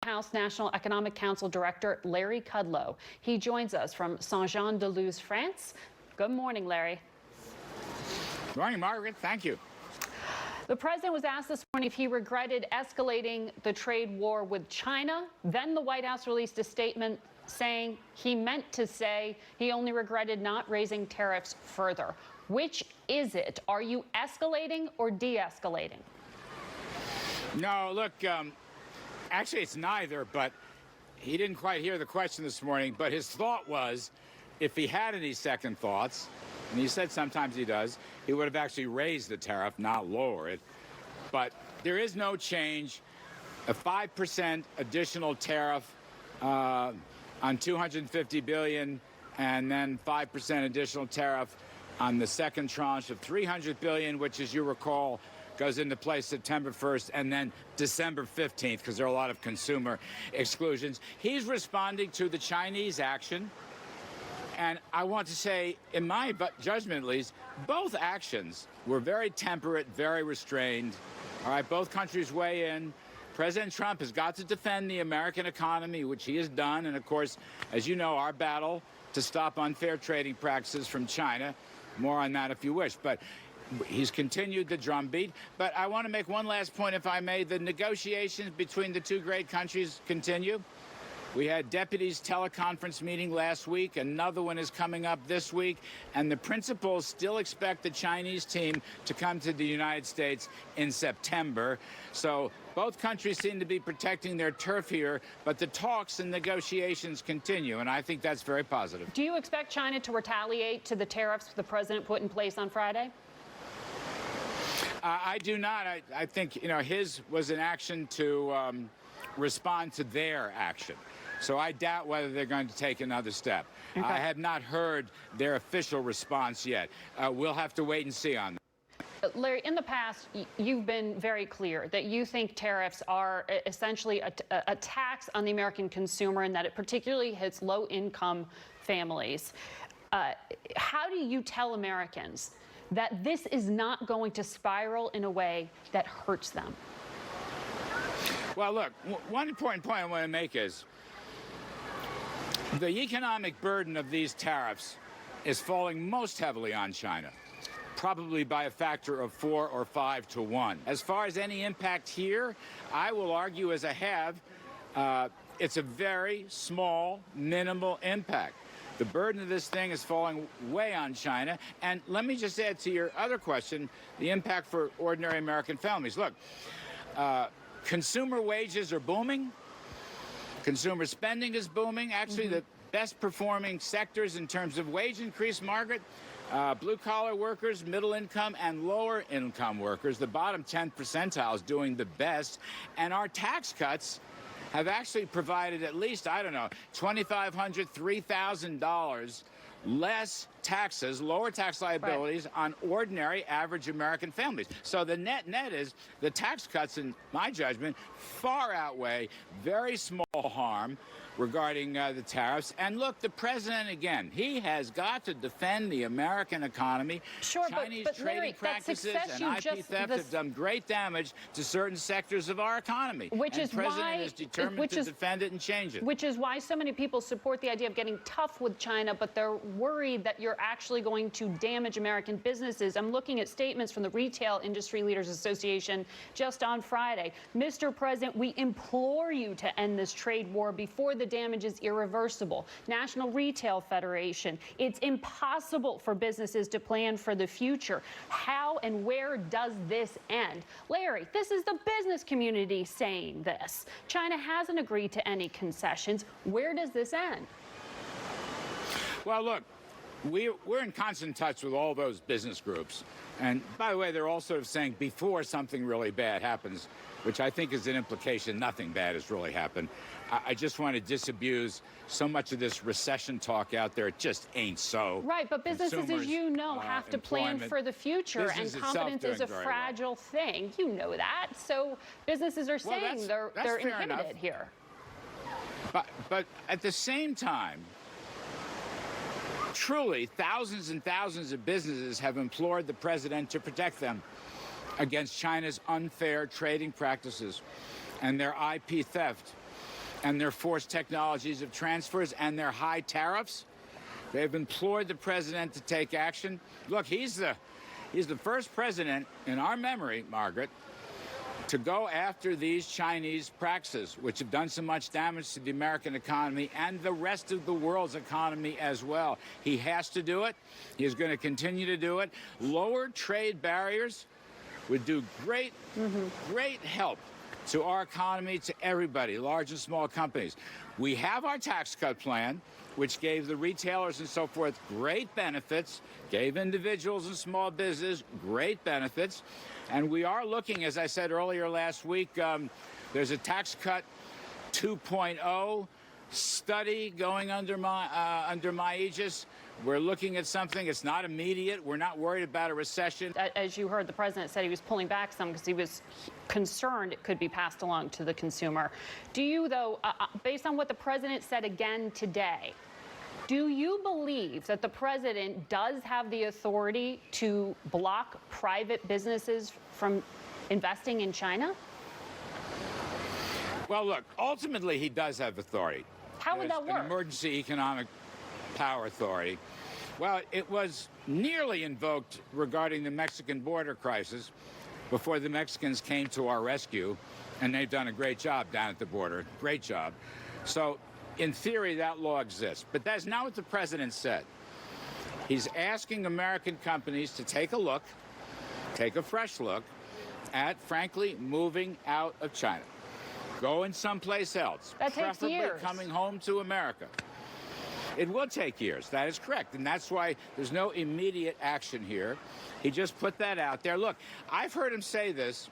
House National Economic Council Director Larry Kudlow. He joins us from Saint-Jean-de-Luz, France. Good morning, Larry. Good morning, Margaret. Thank you. The president was asked this morning if he regretted escalating the trade war with China. Then the White House released a statement saying he meant to say he only regretted not raising tariffs further. Which is it? Are you escalating or de-escalating? No, look, actually it's neither, but he didn't quite hear the question this morning, but his thought was, if he had any second thoughts, and he said sometimes he does, he would have actually raised the tariff, not lower it. But there is no change. A 5% additional tariff on $250 billion, and then 5% additional tariff on the second tranche of $300 billion, which, as you recall, goes into place September 1st and then December 15th, because there are a lot of consumer exclusions. He's responding to the Chinese action. And I want to say, in my judgment at least, both actions were very temperate, very restrained. All right, both countries weigh in. President Trump has got to defend the American economy, which he has done. And of course, as you know, our battle to stop unfair trading practices from China. More on that if you wish. But he's continued the drumbeat. But I want to make one last point, if I may. The negotiations between the two great countries continue. We had deputies teleconference meeting last week. Another one is coming up this week. And the principals still expect the Chinese team to come to the United States in September. So both countries seem to be protecting their turf here, but the talks and negotiations continue, and I think that's very positive. Do you expect China to retaliate to the tariffs the president put in place on Friday? I do not. I think, his was an action to respond to their action. So I doubt whether they're going to take another step. Okay. I have not heard their official response yet. We'll have to wait and see on that. Larry, in the past, you've been very clear that you think tariffs are essentially a tax on the American consumer and that it particularly hits low-income families. How do you tell Americans that this is not going to spiral in a way that hurts them? Well, look, one important point I want to make is the economic burden of these tariffs is falling most heavily on China, probably by a factor of 4 or 5 to 1. As far as any impact here, I will argue, as I have, it's a very small, minimal impact. The burden of this thing is falling way on China. And let me just add to your other question, the impact for ordinary American families. Look, consumer wages are booming. Consumer spending is booming. Actually, the best performing sectors in terms of wage increase, Margaret, blue-collar workers, middle-income, and lower-income workers. The bottom 10th percentile is doing the best. And our tax cuts have actually provided at least, I don't know, $2,500, $3,000 less taxes, lower tax liabilities on ordinary average American families. So the net is the tax cuts, in my judgment, far outweigh very small harm regarding the tariffs. And look, the president, again, he has got to defend the American economy. Sure, Chinese but trading Larry, practices and IP theft have done great damage to certain sectors of our economy. Which and is the president why, is determined to defend it and change it. Which is why so many people support the idea of getting tough with China, but they're worried that you're actually going to damage American businesses. I'm looking at statements from the Retail Industry Leaders Association just on Friday. Mr. President, we implore you to end this trade war before the damage is irreversible. National Retail Federation, it's impossible for businesses to plan for the future. How and where does this end? Larry, this is the business community saying this. China hasn't agreed to any concessions. Where does this end? Well, look, we're in constant touch with all those business groups. And by the way, they're all sort of saying before something really bad happens, which I think is an implication nothing bad has really happened. I just want to disabuse so much of this recession talk out there. It just ain't so. Right, but businesses, as you know, have to plan for the future, and confidence is a fragile thing. You know that. So businesses are saying they're inhibited here. But at the same time, truly, thousands and thousands of businesses have implored the president to protect them against China's unfair trading practices and their IP theft. and their forced technologies of transfers and their high tariffs. They've implored the president to take action. Look, he's the first president in our memory, Margaret, to go after these Chinese practices, which have done so much damage to the American economy and the rest of the world's economy as well. He has to do it. He is going to continue to do it. Lower trade barriers would do great help to our economy, to everybody, large and small companies. We have our tax cut plan, which gave the retailers and so forth great benefits, gave individuals and small business great benefits. And we are looking, as I said earlier last week, there's a tax cut 2.0 study going under my aegis. We're looking at something. It's not immediate. We're not worried about a recession. As you heard, the president said he was pulling back some because he was concerned it could be passed along to the consumer. Do you, though, based on what the president said again today, do you believe that the president does have the authority to block private businesses from investing in China? Well, look, ultimately he does have authority. How would that work? An emergency economic power authority. Well, it was nearly invoked regarding the Mexican border crisis before the Mexicans came to our rescue, and they've done a great job down at the border. Great job. So, in theory, that law exists. But that's not what the president said. He's asking American companies to take a look, take a fresh look at, frankly, moving out of China. Going someplace else. That takes preferably years. Coming home to America. It will take years. That is correct. And that's why there's no immediate action here. He just put that out there. Look, I've heard him say this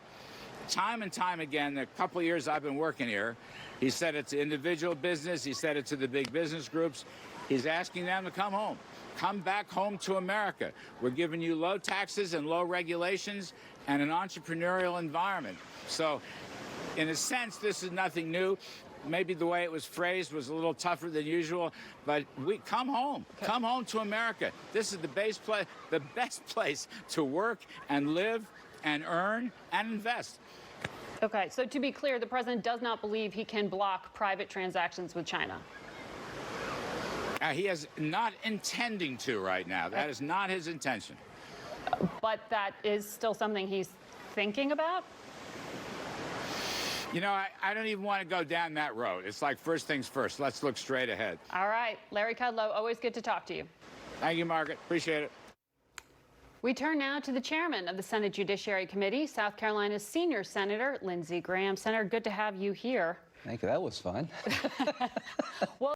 time and time again. The couple of years I've been working here, he said it to individual business. He said it to the big business groups. He's asking them to come home. Come back home to America. We're giving you low taxes and low regulations and an entrepreneurial environment. So, in a sense, this is nothing new. Maybe the way it was phrased was a little tougher than usual, but we come home. Okay. Come home to America. This is the best place to work and live and earn and invest. Okay, so to be clear, the president does not believe he can block private transactions with China. He is not intending to right now. That is not his intention. But that is still something he's thinking about? You know, I don't even want to go down that road. It's like first things first. Let's look straight ahead. All right. Larry Kudlow, always good to talk to you. Thank you, Margaret. Appreciate it. We turn now to the chairman of the Senate Judiciary Committee, South Carolina's senior senator, Lindsey Graham. Senator, good to have you here. Thank you. That was fun.